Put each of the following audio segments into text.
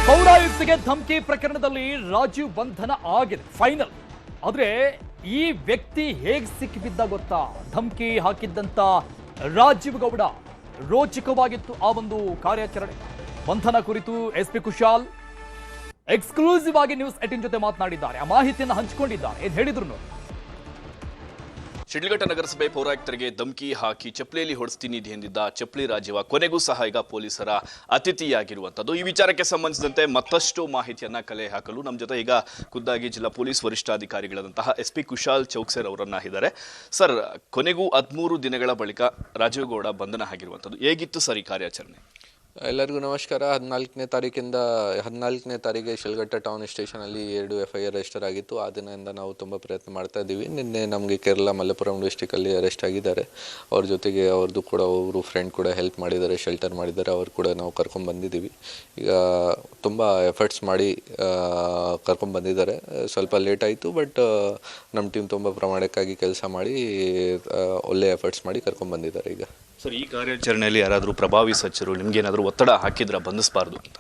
ಪೌರಾಯುಕ್ತಿಗೆ ಧಮಕಿ ಪ್ರಕರಣದಲ್ಲಿ ರಾಜೀವ್ ಬಂಧನ ಆಗಿದೆ ಫೈನಲ್. ಆದ್ರೆ ಈ ವ್ಯಕ್ತಿ ಹೇಗೆ ಸಿಕ್ಕಿಬಿದ್ದ ಗೊತ್ತಾ? ಧಮಕಿ ಹಾಕಿದ್ದಂತ ರಾಜೀವ್ ಗೌಡ. ರೋಚಕವಾಗಿತ್ತು ಆ ಒಂದು ಕಾರ್ಯಾಚರಣೆ. ಬಂಧನ ಕುರಿತು ಎಸ್ಪಿ ಕುಶಾಲ್ ಎಕ್ಸ್ಕ್ಲೂಸಿವ್ ಆಗಿ ನ್ಯೂಸ್ 18 ಜೊತೆ ಮಾತನಾಡಿದ್ದಾರೆ. ಆ ಮಾಹಿತಿಯನ್ನು ಹಂಚಿಕೊಂಡಿದ್ದಾರೆ. ಏನ್ ಹೇಳಿದ್ರು ನೋಡಿ. ಶಿಡ್ಲಘಟ್ಟ ನಗರಸಭೆ ಪೌರಾಯುಕ್ತರಿಗೆ ಧಮಕಿ ಹಾಕಿ ಚಪ್ಪಲಿಯಲ್ಲಿ ಹೊಡೆಸ್ತೀನಿ ಎಂದಿದ್ದ ಚಪ್ಪಲಿ ರಾಜೀವ ಕೊನೆಗೂ ಸಹ ಈಗ ಪೊಲೀಸರ ಅತಿಥಿಯಾಗಿರುವಂಥದ್ದು. ಈ ವಿಚಾರಕ್ಕೆ ಸಂಬಂಧಿಸಿದಂತೆ ಮತ್ತಷ್ಟು ಮಾಹಿತಿಯನ್ನ ಕಲೆ ಹಾಕಲು ನಮ್ಮ ಜೊತೆ ಈಗ ಖುದ್ದಾಗಿ ಜಿಲ್ಲಾ ಪೊಲೀಸ್ ವರಿಷ್ಠಾಧಿಕಾರಿಗಳಾದಂತಹ ಎಸ್ಪಿ ಕುಶಾಲ್ ಚೌಕ್ಸರ್ ಅವರನ್ನ ಇದ್ದಾರೆ. ಸರ್, ಕೊನೆಗೂ 13 ದಿನಗಳ ಬಳಿಕ ರಾಜೀವ್ ಗೌಡ ಬಂಧನ ಆಗಿರುವಂಥದ್ದು. ಹೇಗಿತ್ತು ಸರ್ ಈ ಕಾರ್ಯಾಚರಣೆ? ಎಲ್ಲರಿಗೂ ನಮಸ್ಕಾರ. 14ನೇ ತಾರೀಕಿಗೆ ಶಿಡ್ಲಘಟ್ಟ ಟೌನ್ ಸ್ಟೇಷನಲ್ಲಿ 2 FIR ರಿಜಿಸ್ಟರ್ ಆಗಿತ್ತು. ಆ ದಿನದಿಂದ ನಾವು ತುಂಬ ಪ್ರಯತ್ನ ಮಾಡ್ತಾ ಇದ್ದೀವಿ. ನಿನ್ನೆ ನಮಗೆ ಕೇರಳ ಮಲಪ್ಪುರಂ ಡಿಸ್ಟಿಕಲ್ಲಿ ಅರೆಸ್ಟ್ ಆಗಿದ್ದಾರೆ. ಅವ್ರ ಜೊತೆಗೆ ಅವ್ರದ್ದು ಕೂಡ ಅವರು ಫ್ರೆಂಡ್ ಕೂಡ ಹೆಲ್ಪ್ ಮಾಡಿದ್ದಾರೆ, ಶೆಲ್ಟರ್ ಮಾಡಿದ್ದಾರೆ. ಅವ್ರು ಕೂಡ ನಾವು ಕರ್ಕೊಂಡು ಬಂದಿದ್ದೀವಿ. ಈಗ ತುಂಬ ಎಫರ್ಟ್ಸ್ ಮಾಡಿ ಕರ್ಕೊಂಡು ಬಂದಿದ್ದಾರೆ. ಸ್ವಲ್ಪ ಲೇಟ್ ಆಯಿತು, ಬಟ್ ನಮ್ಮ ಟೀಮ್ ತುಂಬ ಪ್ರಾಮಾಣಿಕವಾಗಿ ಕೆಲಸ ಮಾಡಿ ಒಳ್ಳೆ ಎಫರ್ಟ್ಸ್ ಮಾಡಿ ಕರ್ಕೊಂಡು ಬಂದಿದ್ದಾರೆ. ಈಗ ಸರ್, ಈ ಕಾರ್ಯಾಚರಣೆಯಲ್ಲಿ ಯಾರಾದರೂ ಪ್ರಭಾವಿ ಸಚಿವರು ನಿಮ್ಗೇನಾದರೂ ಒತ್ತಡ ಹಾಕಿದ್ರೆ ಬಂಧಿಸಬಾರ್ದು ಅಂತ?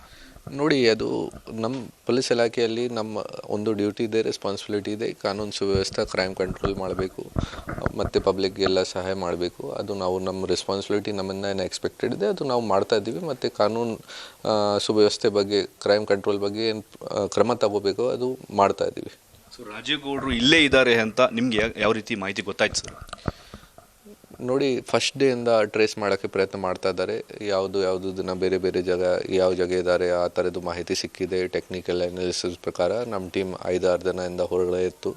ನೋಡಿ, ಅದು ನಮ್ಮ ಪೊಲೀಸ್ ಇಲಾಖೆಯಲ್ಲಿ ನಮ್ಮ ಒಂದು ಡ್ಯೂಟಿ ಇದೆ, ರೆಸ್ಪಾನ್ಸಿಬಿಲಿಟಿ ಇದೆ. ಕಾನೂನು ಸುವ್ಯವಸ್ಥೆ, ಕ್ರೈಮ್ ಕಂಟ್ರೋಲ್ ಮಾಡಬೇಕು ಮತ್ತು ಪಬ್ಲಿಕ್ಗೆಲ್ಲ ಸಹಾಯ ಮಾಡಬೇಕು. ಅದು ನಾವು ನಮ್ಮ ರೆಸ್ಪಾನ್ಸಿಬಿಲಿಟಿ ನಮ್ಮನ್ನು ಏನು ಎಕ್ಸ್ಪೆಕ್ಟೆಡ್ ಇದೆ ಅದು ನಾವು ಮಾಡ್ತಾ ಇದ್ದೀವಿ. ಮತ್ತು ಕಾನೂನು ಸುವ್ಯವಸ್ಥೆ ಬಗ್ಗೆ, ಕ್ರೈಮ್ ಕಂಟ್ರೋಲ್ ಬಗ್ಗೆ ಏನು ಕ್ರಮ ತಗೋಬೇಕು ಅದು ಮಾಡ್ತಾ ಇದ್ದೀವಿ. ಸೊ ರಾಜೀವ್ ಗೌಡರು ಇಲ್ಲೇ ಇದ್ದಾರೆ ಅಂತ ನಿಮಗೆ ಯಾವ ರೀತಿ ಮಾಹಿತಿ ಗೊತ್ತಾಯ್ತು ಸರ್? ನೋಡಿ, ಫಸ್ಟ್ ಡೇಯಿಂದ ಟ್ರೇಸ್ ಮಾಡೋಕ್ಕೆ ಪ್ರಯತ್ನ ಮಾಡ್ತಾ ಇದ್ದಾರೆ. ಯಾವುದು ದಿನ ಬೇರೆ ಬೇರೆ ಯಾವ ಜಾಗ ಇದ್ದಾರೆ ಆ ಥರದ್ದು ಮಾಹಿತಿ ಸಿಕ್ಕಿದೆ. ಟೆಕ್ನಿಕಲ್ ಅನಾಲಿಸಿಸ್ ಪ್ರಕಾರ ನಮ್ಮ ಟೀಮ್ 5-6 ದಿನದಿಂದ ಹೊರಗಡೆ ಇತ್ತು.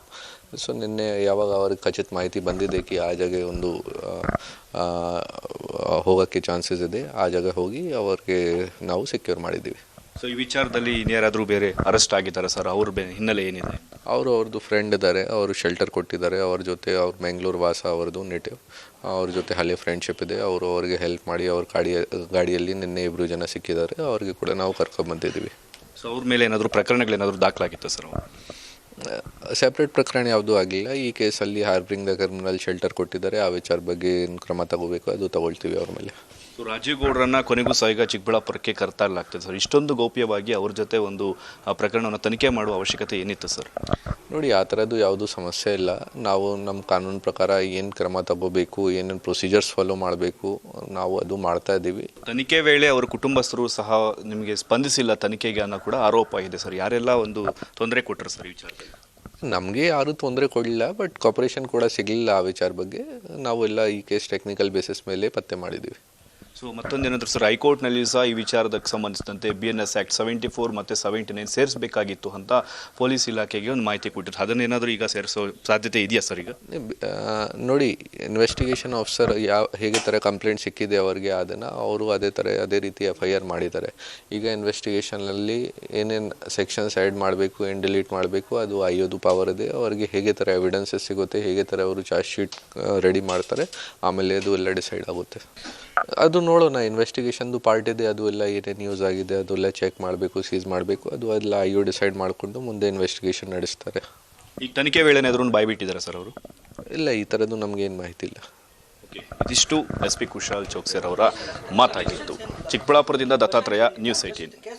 ಸೊ ನಿನ್ನೆ ಯಾವಾಗ ಅವ್ರಿಗೆ ಖಚಿತ ಮಾಹಿತಿ ಬಂದಿದೆ ಕಿ ಆ ಜಾಗ ಒಂದು ಹೋಗೋಕ್ಕೆ ಚಾನ್ಸಸ್ ಇದೆ, ಆ ಜಾಗ ಹೋಗಿ ಅವ್ರಿಗೆ ನಾವು ಸೆಕ್ಯೂರ್ ಮಾಡಿದ್ದೀವಿ. ಸೊ ಈ ವಿಚಾರದಲ್ಲಿ ಇನ್ಯಾರಾದರೂ ಬೇರೆ ಅರೆಸ್ಟ್ ಆಗಿದ್ದಾರೆ ಸರ್? ಅವ್ರ ಹಿನ್ನೆಲೆ ಏನಿದೆ? ಅವ್ರದ್ದು ಫ್ರೆಂಡ್ ಇದ್ದಾರೆ, ಅವರು ಶೆಲ್ಟರ್ ಕೊಟ್ಟಿದ್ದಾರೆ. ಅವ್ರ ಜೊತೆ ಅವ್ರ ಮ್ಯಾಂಗ್ಳೂರು ವಾಸ, ಅವ್ರದ್ದು ನೇಟಿವ್. ಅವ್ರ ಜೊತೆ ಹಳೆ ಫ್ರೆಂಡ್ಶಿಪ್ ಇದೆ. ಅವ್ರಿಗೆ ಹೆಲ್ಪ್ ಮಾಡಿ ಅವ್ರ ಗಾಡಿಯಲ್ಲಿ ನಿನ್ನೆ 2 ಜನ ಸಿಕ್ಕಿದ್ದಾರೆ. ಅವ್ರಿಗೆ ಕೂಡ ನಾವು ಕರ್ಕೊಂಡ್ಬಂದಿದ್ದೀವಿ. ಸೊ ಅವ್ರ ಮೇಲೆ ಏನಾದರೂ ಪ್ರಕರಣಗಳೇನಾದರೂ ದಾಖಲಾಗಿತ್ತು ಸರ್? ಸೆಪ್ರೇಟ್ ಪ್ರಕರಣ ಯಾವುದೂ ಆಗಿಲ್ಲ. ಈ ಕೇಸಲ್ಲಿ ಹಾರ್ಬರಿಂಗ್ ದ ಕ್ರಿಮಿನಲ್ ಶೆಲ್ಟರ್ ಕೊಟ್ಟಿದ್ದಾರೆ. ಆ ವಿಚಾರ ಬಗ್ಗೆ ಏನು ಕ್ರಮ ತಗೋಬೇಕು ಅದು ತಗೊಳ್ತೀವಿ ಅವ್ರ ಮೇಲೆ. ಸೊ ರಾಜೀವ್ ಗೌಡರನ್ನ ಕೊನೆಗೂ ಸಹ ಈಗ ಚಿಕ್ಕಬಳ್ಳಾಪುರಕ್ಕೆ ಕರೆತರಲಾಗ್ತದೆ ಸರ್. ಇಷ್ಟೊಂದು ಗೌಪ್ಯವಾಗಿ ಅವ್ರ ಜೊತೆ ಒಂದು ಪ್ರಕರಣವನ್ನು ತನಿಖೆ ಮಾಡುವ ಅವಶ್ಯಕತೆ ಏನಿತ್ತು ಸರ್? ನೋಡಿ, ಆ ಥರದ್ದು ಯಾವುದೂ ಸಮಸ್ಯೆ ಇಲ್ಲ. ನಾವು ನಮ್ಮ ಕಾನೂನು ಪ್ರಕಾರ ಏನು ಕ್ರಮ ತಗೋಬೇಕು, ಏನೇನು ಪ್ರೊಸೀಜರ್ಸ್ ಫಾಲೋ ಮಾಡಬೇಕು ನಾವು ಅದು ಮಾಡ್ತಾ ಇದ್ದೀವಿ. ತನಿಖೆ ವೇಳೆ ಅವ್ರ ಕುಟುಂಬಸ್ಥರು ಸಹ ನಿಮಗೆ ಸ್ಪಂದಿಸಿಲ್ಲ ತನಿಖೆಗೆ ಅನ್ನೋ ಕೂಡ ಆರೋಪ ಇದೆ ಸರ್. ಯಾರೆಲ್ಲ ಒಂದು ತೊಂದರೆ ಕೊಟ್ಟರು ಸರ್ ಈ ವಿಚಾರದಲ್ಲಿ? ನಮಗೆ ಯಾರೂ ತೊಂದರೆ ಕೊಡಲಿಲ್ಲ, ಬಟ್ ಕಾಪರೇಷನ್ ಕೂಡ ಸಿಗಲಿಲ್ಲ. ಆ ವಿಚಾರ ಬಗ್ಗೆ ನಾವೆಲ್ಲ ಈ ಕೇಸ್ ಟೆಕ್ನಿಕಲ್ ಬೇಸಿಸ್ ಮೇಲೆ ಪತ್ತೆ ಮಾಡಿದ್ದೀವಿ. ಸೊ ಮತ್ತೊಂದೇನಾದರೂ ಸರ್, ಹೈಕೋರ್ಟ್ನಲ್ಲಿ ಸಹ ಈ ವಿಚಾರಕ್ಕೆ ಸಂಬಂಧಿಸಿದಂತೆ BNS ಆ್ಯಕ್ಟ್ 74 ಮತ್ತು 79 ಸೇರಿಸಬೇಕಾಗಿತ್ತು ಅಂತ ಪೊಲೀಸ್ ಇಲಾಖೆಗೆ ಒಂದು ಮಾಹಿತಿ ಕೊಟ್ಟಿದ್ರು. ಅದನ್ನೇನಾದರೂ ಈಗ ಸೇರಿಸೋ ಸಾಧ್ಯತೆ ಇದೆಯಾ ಸರ್? ಈಗ ನೋಡಿ, ಇನ್ವೆಸ್ಟಿಗೇಷನ್ ಆಫೀಸರ್ ಹೇಗೆ ಥರ ಕಂಪ್ಲೇಂಟ್ ಸಿಕ್ಕಿದೆ ಅವರಿಗೆ, ಅದನ್ನು ಅವರು ಅದೇ ರೀತಿ FIR ಮಾಡಿದ್ದಾರೆ. ಈಗ ಇನ್ವೆಸ್ಟಿಗೇಷನಲ್ಲಿ ಏನೇನು ಸೆಕ್ಷನ್ಸ್ ಆ್ಯಡ್ ಮಾಡಬೇಕು, ಏನು ಡಿಲೀಟ್ ಮಾಡಬೇಕು ಅದು ಆಯೋದು ಪವರ್ ಇದೆ. ಅವರಿಗೆ ಹೇಗೆ ಥರ ಎವಿಡೆನ್ಸಸ್ ಸಿಗುತ್ತೆ, ಹೇಗೆ ಥರ ಅವರು ಚಾರ್ಜ್ ಶೀಟ್ ರೆಡಿ ಮಾಡ್ತಾರೆ, ಆಮೇಲೆ ಅದು ಎಲ್ಲ ಡಿಸೈಡ್ ಆಗುತ್ತೆ. ಅದು ನೋಡೋಣ, ಇನ್ವೆಸ್ಟಿಗೇಷನ್ದು ಪಾರ್ಟ್ ಇದೆ. ಅದು ಎಲ್ಲ ಏನೇನು ಯೂಸ್ ಆಗಿದೆ ಅದೆಲ್ಲ ಚೆಕ್ ಮಾಡಬೇಕು, ಸೀಸ್ ಮಾಡಬೇಕು. ಅದು ಎಲ್ಲ ಡಿಸೈಡ್ ಮಾಡಿಕೊಂಡು ಮುಂದೆ ಇನ್ವೆಸ್ಟಿಗೇಷನ್ ನಡೆಸ್ತಾರೆ. ಈ ತನಿಖೆ ವೇಳೆ ಏನಾದರೂ ಬಾಯ್ಬಿಟ್ಟಿದ್ದಾರೆ ಸರ್ ಅವರು? ಇಲ್ಲ, ಈ ಥರದ್ದು ನಮಗೇನು ಮಾಹಿತಿ ಇಲ್ಲ. ಇದಿಷ್ಟು SP ಕುಶಾಲ್ ಚೌಕ್ಸರ್ ಅವರ ಮಾತಾಗಿತ್ತು. ಚಿಕ್ಕಬಳ್ಳಾಪುರದಿಂದ ದತ್ತಾತ್ರೇಯ, ನ್ಯೂಸ್ 18.